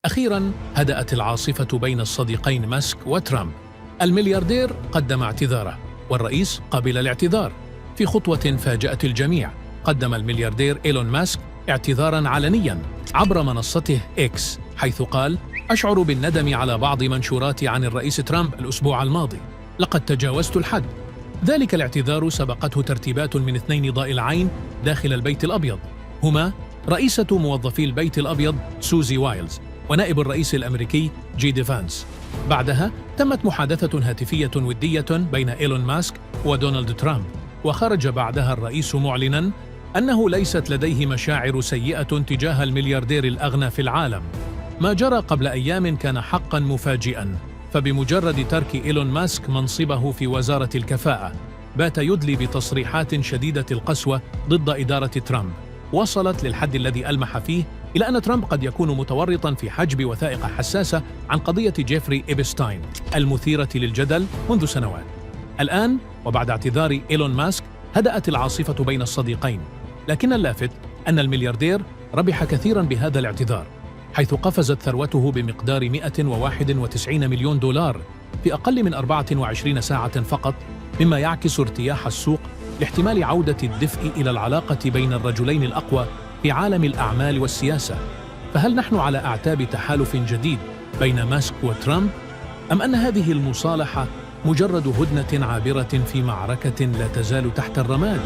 أخيراً هدأت العاصفة بين الصديقين ماسك وترامب. الملياردير قدم اعتذاره والرئيس قبل الاعتذار. في خطوة فاجأت الجميع، قدم الملياردير إيلون ماسك اعتذاراً علنياً عبر منصته إكس، حيث قال: أشعر بالندم على بعض منشوراتي عن الرئيس ترامب الأسبوع الماضي. لقد تجاوزت الحد. ذلك الاعتذار سبقته ترتيبات من اثنين ضائعين داخل البيت الأبيض، هما رئيسة موظفي البيت الأبيض سوزي وايلز ونائب الرئيس الأمريكي جي دي فانس. بعدها تمت محادثة هاتفية ودية بين إيلون ماسك ودونالد ترامب، وخرج بعدها الرئيس معلناً أنه ليست لديه مشاعر سيئة تجاه الملياردير الأغنى في العالم. ما جرى قبل أيام كان حقاً مفاجئاً، فبمجرد ترك إيلون ماسك منصبه في وزارة الكفاءة بات يدلي بتصريحات شديدة القسوة ضد إدارة ترامب، وصلت للحد الذي ألمح فيه إلى أن ترامب قد يكون متورطاً في حجب وثائق حساسة عن قضية جيفري إبستاين المثيرة للجدل منذ سنوات. الآن وبعد اعتذار إيلون ماسك هدأت العاصفة بين الصديقين، لكن اللافت أن الملياردير ربح كثيراً بهذا الاعتذار، حيث قفزت ثروته بمقدار 191 مليون دولار في أقل من 24 ساعة فقط، مما يعكس ارتياح السوق لاحتمال عودة الدفء إلى العلاقة بين الرجلين الأقوى في عالم الأعمال والسياسة. فهل نحن على أعتاب تحالف جديد بين ماسك وترامب؟ أم أن هذه المصالحة مجرد هدنة عابرة في معركة لا تزال تحت الرماد؟